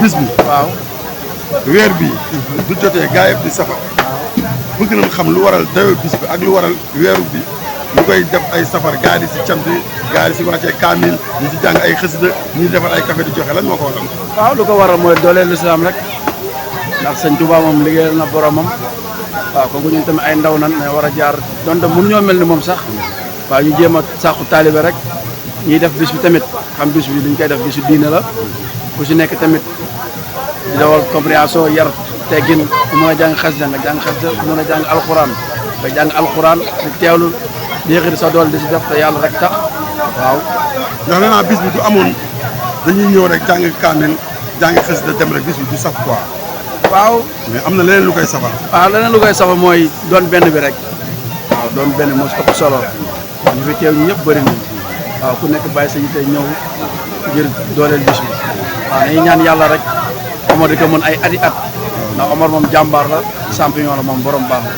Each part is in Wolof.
bis bi waaw weer bi du jotee gaa yëpp di safar bëgg nañ xam lu waral dayo bis bi ak lu waral weeru bi ñu koy def ay safar gaa di si cant gaa di si wàccee kaamil ñi si jàng ay xasida ñi defar ay café di joxe lan moo ko waral waaw lu ko waral mooy dooleel lislaam rek ndax sëñ Tuubaa moom liggéeyal na boromam waaw kooku ñun tamit ay ndaw nan mais war a jaar donte mënu ñoo mel ni moom sax waaw ñu jéem a sàqu taalibe rek ñiy def bis bi tamit xam bis bi duñ koy def bisu diine la ku si nekk tamit di dawal compréhension yar teggin ku mën a jàng xasida nga jàng xasida ku mën a jàng alxuraan nga jàng alxuraan di teewlu yéexit sa dool di si def te yàlla rek tax waaw ndax nee naa bis bi du amoon dañuy ñëw rek jàng kaamil jàng xasida dem rek bis bi du saf quoi waaw mais am na leneen lu koy safar waaw leneen lu koy safa mooy doon benn bi rek waaw doon benn moo si ëpp solo ñu fi teew ñëpp bëri nañ waaw ku nekk bàyyi sa yite ñëw ngir dooleel bis bi waaw dañuy ñaan yàlla rek Omar di ko mën ay ati at ndax Omar moom jàmbaar la champion la moom borom baax la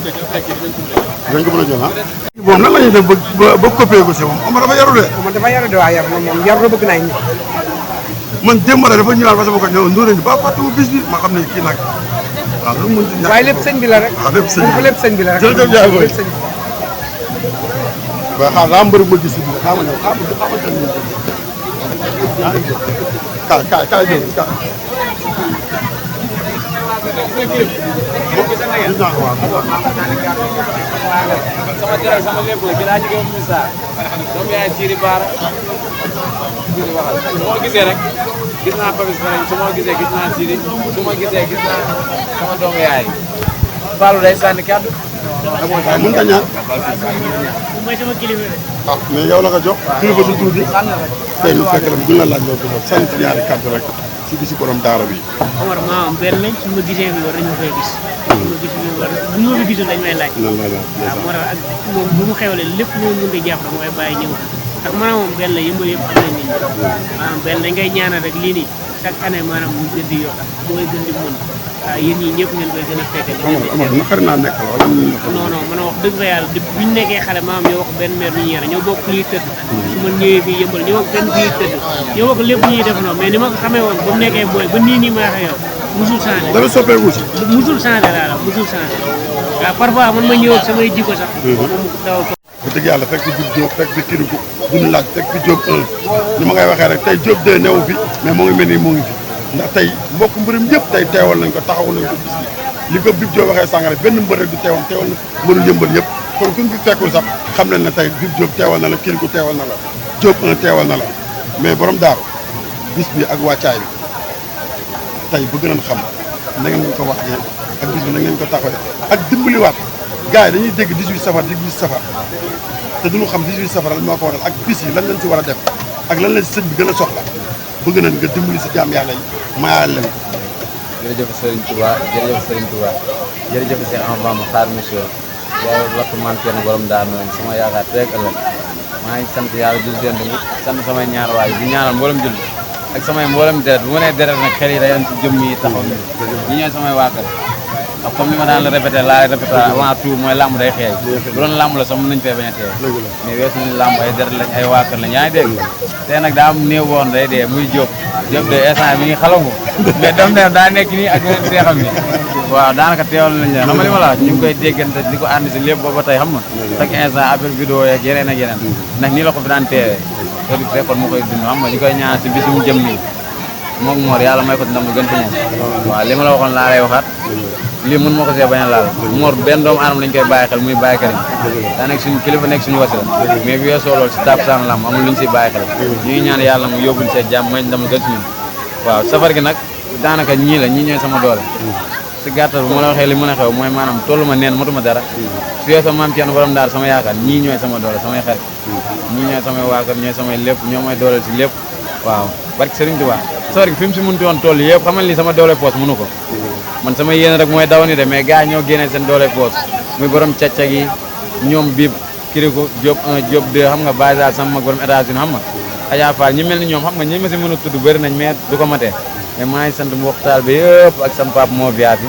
dañ ko mën a jël ah moom nan la ñuy def ba coppee ko si moom Omar dafa yaru de moom dafa yaru de waa yar moom yar la bëgg naa ñi man démb rek dafa ñëwaat ba sama ko ñëw ndóore ni ba fàttewul bis bi ma xam ne kii nag waaw lu mu mën ci ñàkk waaye lépp sëñ bi la rek waaw lépp sëñ bi lépp sëñ bi la rek jërëjëf jaay booy lépp sëñ bi waaye xaar daa mbëri ma gis si biir xaama ñëw xaama kaay ñëw kaay sama jërëjëf sama lépp la gën a jóge woon Moussa doom yaay Thierry Bara Thierry waxal su ma gisee rek gis naa Papis Farañ su ma gisee gis naa Thierry su ma gisee gis naa sama doomu yaay Fallou day sànni kàddu waaw mën nga ñaan mooy sama kilifa de. ah mais yow la ko jox kilifa du tuuti tey ñu fekk la gën la laaj loolu ko sant ñaari kàddu rek si bisi borom daara bi Omar maa am benn lañ su ma gisee fi war dañ ma koy gis. su ma gis fi war bu ma fi gisul dañ may laaj. lan la la waaw moo tax ak moom bu mu xewlee lépp lu mu mën a jàpp mooy bàyyi ñëw ak maanaam moom benn la yëmbal yëpp am nañ nit ñi maanaam benn dañ ngay ñaanal rek lii nii chaque année maanaam mu gën di yokk mooy gën di mën waaw yéen ñii ñëpp ngeen koy gën a fekkee. Omar naqari naa nekk wala non non man wax dëgg fa yàlla depuis bi ñu nekkee xale maam ñoo wax benn mère ñu yore ñoo bokk lii tëdd su ma ñëwee fii yëmbal ñoo bokk benn fii tëdd ñoo bokk lépp ñuy def noonu mais ni ma ko xamee woon ba mu nekkee booy ba nii ma waxee yow musul changé dara soppeeku si musul changé laa la musul changé waaw parfois man ma ñëw ak samay jikko sax moom dawal ko bu dëgg yàlla fekk fi Diop Diop fekk fi Kirikou duñu laaj fekk fi Diop 1 ni ma ngay waxee rek tey Diop 2 newu fi mais moo ngi mel ni moo ngi fi ndax tey mbokk mbërëm yëpp tey teewal nañ ko taxaw nañ ko bis li ko Bib Diop waxee sànq rek benn mbër rek du teewal na mbëru yëmbal yëpp kon kuñ fi fekkul sax xam nañ ne tey Bib Diop teewal na la Kirikou teewal na la Diop 1 teewal na la mais borom daaru bis bi ak wàccaay bi tey bëgg nañ xam na ngeen ko waxee ak bis bi na ngeen ko taxawee ak dimbaliwaat gars yi dañuy dégg 18 safar 18 safar te duñu xam 18 safar lan moo ko waral ak bis yi lan lañ si war a def ak lan lañ si sëñ bi gën a soxla bëgg nañ nga dimbali si jaam yàlla yi mayaal leen ko. jërëjëf Serigne Touba jërëjëf Serigne Touba jërëjëf Cheikh Ahmadou Bamba xaar monsieur yow lakk man kenn borom daanu nañ sama yaakaar teeg ëllëg maa ngi sant yàlla jul dend bi sant samay ñaar waay di ñaanal mboolem jul ak samay mboolem deret bu ma nee deret nag xel yi day dem si jëmm yi taxaw ni ñi ñooy samay waa kër ak comme ni ma daan la répété laa répété avant tout mooy làmb day xeey bu doon làmb la sax mën nañu fee bañ a teew mais weesu nañu làmb ay deret lañ ay waa kër lañ yaa ngi dégg tey nag daa am néew woon day dee muy Diop de instant mi ngi xalangu mais dem daa nekk nii ak yeneen seexam ni waaw daanaka teewal nañ la xam nga li ma la wax ñu ngi koy déggante di ko ànd si lépp booba tey xam nga chaque instant appel vidéo yeeg yeneen ak yeneen ndax nii la ko fi daan teewee te du fekkoon mu koy dund xam nga ñu koy ñaan si bisum jëm nii moom Mor yàlla may ko ndam lu gën fi moom waaw li ma la waxoon laa lay waxaat lii mën ma ko see bañ a laal Mor benn doomu aadama lañ koy bàyyi xel muy bàyyi Karim daa nekk suñu kilifa nekk suñu wasila mais bi weesoo loolu si tàkkusaan lam amul lu ñu siy bàyyi xel ñu ngi ñaan yàlla mu yóbbuñ see jàmm may ndam lu gën si ñun waaw safar gi nag daanaka ñii la ñii ñooy sama doole si gàttal bu ma la waxee li mën a xew mooy maanaam tollu ma neen matuma dara su weesoo maam Thierno borom daal sama yaakaar ñii ñooy sama doole samay xarit ñii ñooy samay waakar ñooy samay lépp ñoo may dooleel si lépp waaw barke Serigne Touba safar gi fi mu si mënti woon toll yëpp xamal ni sama doole poos mënu ko man sama yéen rek mooy daw ni de mais gars yi ñoo génnee seen doole poos muy borom càccag yi ñoom Bib Kirikou Diop 1 Diop 2 xam nga basal sama mag borom États-Unis xam nga Adja Fall ñi mel ni ñoom xam nga ñi ma si mën a tudd bëri nañ mais du ko matee mais maa ngi sant mbokk taal bi yëpp ak sama papa moo biyaat bi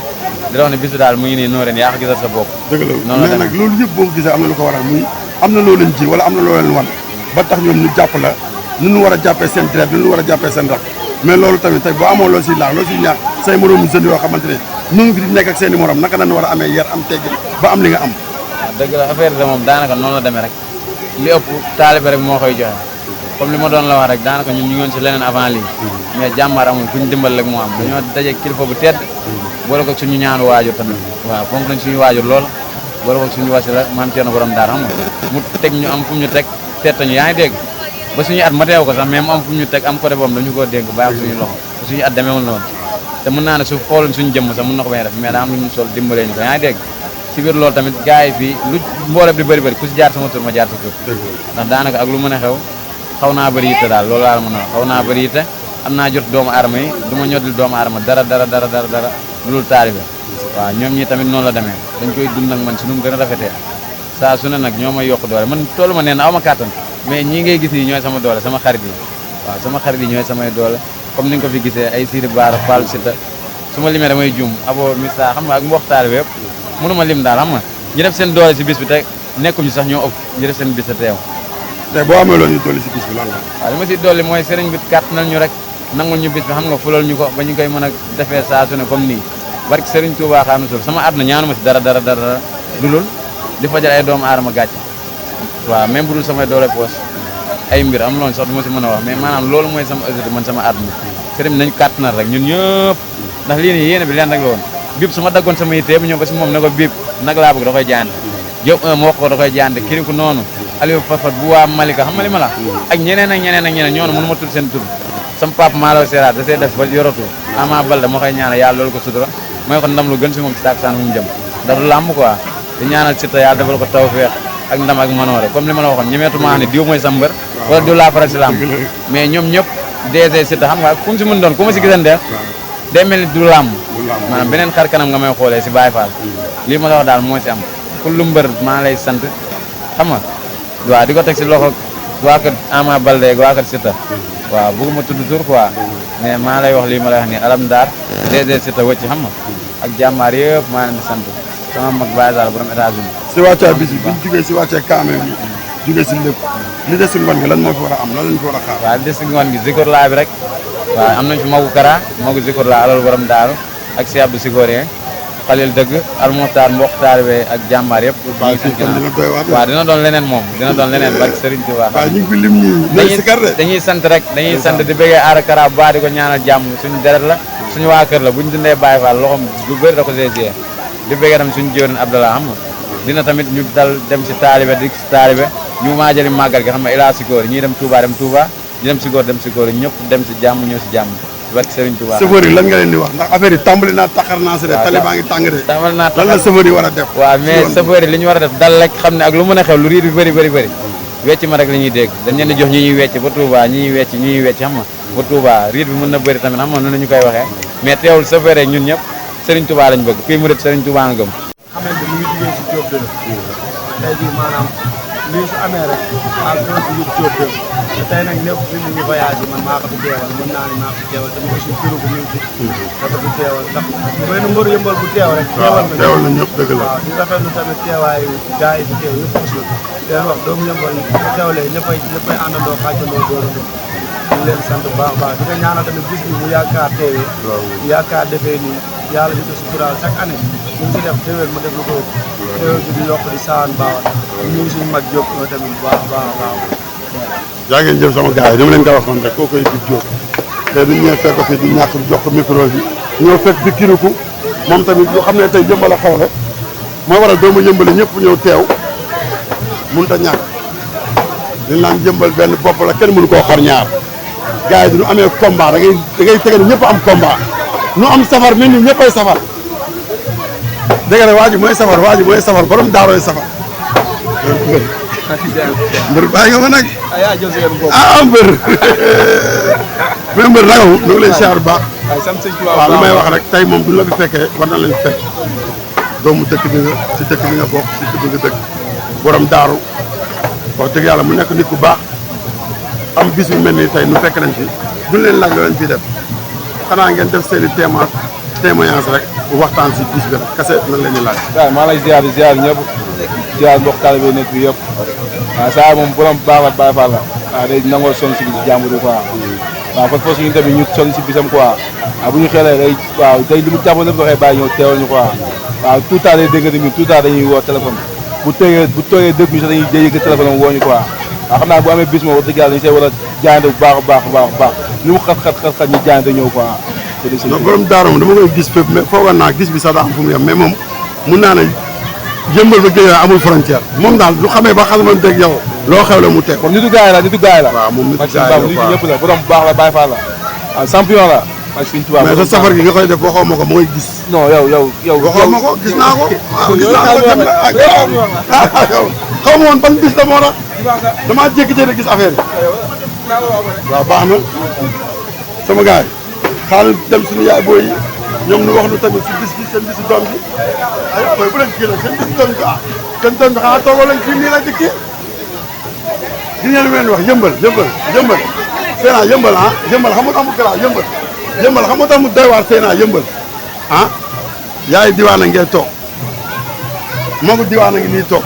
di wax ne bisu daal mu ngi nii noo ren yaa ko gisal sa bopp dëgg la mais nag loolu yëpp boo ko gisee am na lu ko waral muy am na loo leen ji wala am na loo leen wan ba tax ñoom ñu jàpp la nu ñu war a jàppee seen deret nu ñu war a jàppee seen rak mais loolu tamit tey boo amoo loo siy laax loo siy ñaax say moroomu jeunes yoo xamante ne ñu ngi fi di nekk ak seen i morom naka nañ war a amee yar am teggin ba am li nga am. waaw dëgg la affaire bi moom daanaka noonu la demee rek li ëpp taalibe rek moo koy joxe comme li ma doon la wax rek daanaka ñun ñu ngi woon si leneen avant lii mais jàmbaar amul ku ñu dimbal rek moo am dañoo daje kilifa bu tedd boole ko suñu ñaanu waajur tamit waaw fonk nañ suñu waajur lool boole ko suñu wasila maam Thierno borom daara xam nga mu teg ñu am fu ñu teg tettañu yaa ngi dégg ba suñu at ma teew ko sax mais mu am fu ñu teg am côté boobu dañu koo dégg bàyyi ko suñu loxo suñu at demeewul noonu te mën naa ne su xooloon suñu jëmm sax mën na ko bañ a def mais daa am lu ñu sol dimbalee ñu ko yaa ngi dégg si biir loolu tamit gars yi fii lu mboolem di bëri ku si jaar sama tur ma jaar sa tur ndax daanaka ak lu mën a xew xaw naa bëri yitte daal loolu laa mën a xaw naa bëri yitte am naa jot doomu aadama yi du ma ñoddil doomu aadama dara loolu taalibe waaw ñoom ñi tamit noonu la demee dañ koy dund nag man si nu mu gën a rafetee saa su ne nag ñoo may yokk doole man toolu ma nee na aw ma kàttan mais ñii ngay gis yi ñooy sama doole sama xarit yi waaw sama xarit yi ñooy samay doole comme ni nga ko fi gisee ay Siri Baara Fall Sita su ma limee damay juum abo misa xam nga ak mbokk taalibe yëpp mënuma lim daal xam nga ñu def seen doole si bis bi te nekkuñu sax ñoo ëpp ñu def seen bis te teew tey boo amee loolu ñu dolli si bis bi lan la. waaw li ma si dolli mooy sëriñ bi kàttanal ñu rek nangul ñu bis bi xam nga fulal ñu ko ba ñu koy mën a defee saa su ne comme nii barke sëriñ Touba Xaadimu Rasuul sama àdduna ñaanuma si dara dulul di fajal ay doomu aadama gàcce waaw même bu dul samay doole poos ay mbir am loolu sax du ma si mën a wax mais maanaam loolu mooy sama ëgg man sama àdduna sëriñ bi nañ kàttanal rek ñun ñëpp ndax lii nii yéene bi leen rek la woon bib su ma daggoon sama yitte bu ñëw ba si moom ne ko bib nag laa bëgg da koy jaante Diop ma wax ko da koy jaante kiriku noonu Aliou Fafat bu waa Malika xam nga li ma la ak ñeneen ñoonu mënu ma tudd seen tur sama papa Malaw Sera da see def ba yoratu Ama Balde moo koy ñaanal yàlla loolu ko sutura mooy ko ndam lu gën si moom si taksaan mu jëm ndax du làmb quoi di ñaanal Siteu yàlla defal ko tawfeex ak ndam ak manoore comme li ma la waxoon ñemeetu maa ne diw mooy sam mbër wala diw laa faral si làmb mais ñoom ñëpp DG Siteu xam nga fu mu si mën doon ku ma si gisante day mel ni du làmb maanaam beneen xar kanam nga may xoolee si Baye Fall lii ma la wax daal moo si am ku lu mbër maa lay sant xam nga waaw di ko teg si loxo waa kër Ama Balde waa kër Siteu waaw bëgguma tudd tur quoi mais maa lay wax lii ma lay wax nii alam daar DG Siteu wëcc xam nga ak jàmbaar yëpp maa leen di sant sama mag Baye Sall borom États-Unis si wàccee bis bi bu ñu jugee si wàccee kaamee bi jugee si lépp li des si ngoon gi lan moo fi war a am lan lañ fi war a xaar. waaw li des si ngoon gi Zikor laa bi rek waaw am nañ fi magu Kara magu Zikor laa alal borom daaru ak si Abdou Sikorien xalil dëgg almoxtaar mbokk taalibe ak jàmbaar yëpp waaw dina doon leneen moom dina doon leneen barke Serigne Touba waaw ñu ngi fi lim ñii dañuy sant rek dañuy sant di bëggee aara Kara bu baax di ko ñaanal jàmm suñu deret la suñu waa kër la buñ dundee Baye Fall loxom lu bëri da ko seesiyee di bëggee tam suñu jiwoon Abdallah xam nga dina tamit ñu dal dem si taalibe di si taalibe ñu maajali màggal gi xam nga ilaa Sikor ñii dem Touba ñu dem Sikor ñëpp dem si jàmm ñëw si jàmm barke Serigne Touba chauffeur yi lan nga leen di wax ndax affaire yi tàmbali naa taxar naa si de tali baa ngi tàng de tàmbali naa lan la chauffeur yi war a def waaw mais chauffeur yi li ñu war a def dal rek xam ne ak lu mën a xew lu riir bi bëri wecc ma rek la ñuy dégg dañ leen di jox ñi ñuy wecc ba Touba ñi ñuy wecc xam nga ba Touba riir bi mën na bëri tamit xam nga noonu ñu koy waxee mais teewul chauffeur yi ñun ñëpp Serigne Touba lañ bëgg kuy murit Serigne Touba nga gëm xamante ni mu ngi jugee si Diop de tey jii maanaam lii su amee rek à cause du Diop de te tey nag lépp fi mu ngi voyage man maa ko fi teewal mën naa ne maa ko fi teewal te aussi turu bu ñu fi da ko fi teewal ndax benn mbër yëmbal bu teew rek teewal na ñëpp dëgg la waaw di rafetlu tamit teewaayu gars yi fi teew yëpp aussi leen wax doomu yëmbal yi bu teewlee ñëppay àndandoo xaajandoo dóorandoo ñu leen sant bu baax a baax di nga ñaanal tamit bis bi mu yaakaar teewee yaakaar defee nii yàlla di ko suturaal chaque année ñu ngi si def déwén mu def lu ko déwén bi di yokk di saan baax ñu ngi suñu mag Diop tamit bu baax a baax yaa ngeen jëf sama gars yi dama leen ko waxoon rek koo koy di Diop te du ñëwee fekk ko fi du ñàkk jox ko micro bi ñëw fekk di kiriku moom tamit lu xam ne tey yëmbal a xew rek mooy waral doomu yëmbali ñëpp ñëw teew mënut a ñàkk liñ naan yëmbal benn bopp la kenn mënu koo xar ñaar gars yi du ñu amee combat da ngay tege ne ñëpp am combat nu am safar mel ni ñëppay safar dégg nga waa ji mooy safar borom daarooy safar mbër bàyyi nga ma nag ah mbër mais mbër nagawu ñu ngi lay siyaar bu baax waaw li may wax rek tey moom duñ la fi fekkee war na leen fekk doomu dëkk bi nga si dëkk bi nga bokk si dëkk bi nga dëkk borom daaru wax dëgg yàlla mu nekk nit ku baax am bis bu mel nii tey nu fekk nañ fi duñ leen laaj loo leen fiy def xanaa ngeen def seen i témoignage rek waxtaan si bis bi rek kese nan leen di laaj. waaw maa lay ziar ñëpp ziar mbokk taalibe nekk bi yëpp waaw saa moom borom baax la Baay Faal la waaw day nangoo sonn si bis jàmbur yi quoi waaw parce que suñu tamit ñu sonn si bisam quoi waaw bu ñu xelee day waaw day li mu jàppoon lépp waxee bàyyi ñëw teewal ñu quoi waaw tout temps day dégg tamit tout temps dañuy woo téléphone bu toogee dëgg ñu sax dañuy yëg téléphone am woo ñu quoi waaw xam naa bu amee bis moom wax dëgg yàlla dañu see war a jaayante bu baax lu mu xat ñu jaayante ñëw quoi non borom daaru moom dama koy gis fépp mais foogoon naa gis bi sax daa am fu mu yem mais moom mun naa ne jëmbal ba géej amul frontière moom daal du xamee ba xamanteeg yow loo xew la mu teg kon nitu gaay la waaw moom nitu gaay la ñëpp la borom bu baax la Baay Faal la waaw champion la ak Sëñ Tuubaa mais sa safar gi nga koy def waxoo ma ko ma koy gis non yow waxoo ma ko gis naa ko waaw gis naa ko dem na yow xaw ma woon ban bis la moo tax damaa jékki-jékki gis affaire yi waaw baax na sama gars yi xaaral dem suñu yaay booy yi ñoom ñu wax lu tamit si bis bi seen bisu doom bi ay booy bu leen kii nag seen bisu doom bi seen doom bi xanaa toogoo leen fii nii la dëkkee di ngeen leen wax yëmbal Seyna yëmbal yëmbal xam nga amul garaaw yëmbal xam nga tax mu doy waar Seyna yëmbal yaay diwaan a ngee toog magu diwaan a ngi nii toog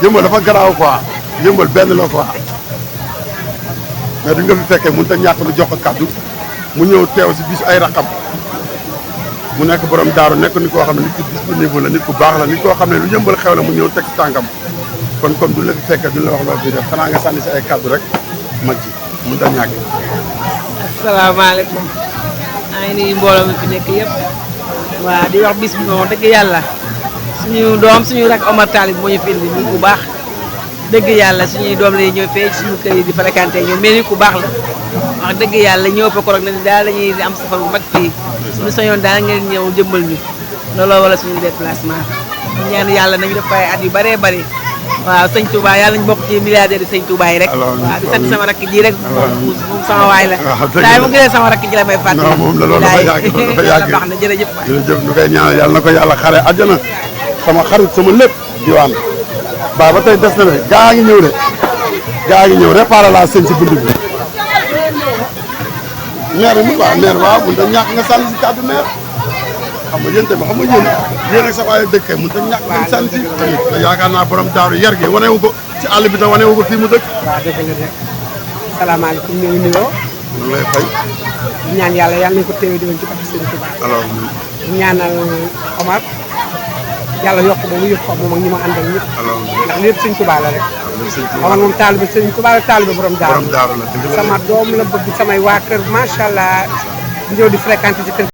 yëmbal dafa garaaw quoi yëmbal benn la quoi mais duñ nga fi fekkee mënut a ñàkk lu jox ko kaddu mu ñëw teew si bis ay raqam mu nekk borom daaru nekk nit koo xam ne nit ku disponible la nit ku baax la nit koo xam ne lu yëmbal xew la mu ñëw teg si tànkam kon comme duñ la fi fekkee duñ la wax loo fi def xanaa nga sànni si ay kaddu rek mag ji mënut a ñàkk. asalaamaaleykum maa ngi nuyu mbooloo mi fi nekk yëpp waaw di wax bis bi moom dëgg yàlla suñu doom suñu rak Omar Talib moo ñu fi indi nit ku baax dëgg yàlla suñuy doom lay ñëw fee suñu kër yi di fréquenté ñoom mais nit ku baax la wax dëgg yàlla ñëw fa ko rek nañ daal dañuy am safar bu mag fii suñu sañoon daal ngeen ñëw jëmbal ñu looloo wala suñu déplacement ñaan yàlla nañu def ay at yu bëree bëri waaw sëñ Touba yàlla nañu bokk ci milliardaire yi sëñ Touba yi rek waaw di sant sama rakk ji rek moom sama waay la daay mu gisee sama rakk ji la may fàttali non moom la loolu dafa yàgg baax na jërëjëf ñu koy ñaanal yàlla na ko yàlla xare àjjana sama xarit sama lépp diwaan ba tey des na de gaa ngi ñëw de gaa ngi ñëw réparé la sëñ si bunt bi maire bi maire waaw mun ta ñàkk nga sànni si kàddu maire xam nga yéen tamit xam nga yéen ak sa waaye dëkk mun ta ñàkk nga sànni si tamit te yaakaar naa borom daaru yar gi wane wu ko ci àll bi te wane wu ko fii mu dëkk waaw dëgg la de salaamaaleykum ñu ngi nuyoo ñu lay fay ñaan yàlla nañu ko téewe di woon ci barke Sëriñ Tuubaa alors ñaanal Omar yàlla yokk ba mu yëg ko moom ak ñi ma àndal ñëpp ndax lépp Sëriñ Tuubaa la rek Omar moom taalibe Sëriñ Tuubaa la taalibe borom daaru la dëgg la sama doom la bëgg samay waa kër macha allah di ñëw di fréquenté ci kër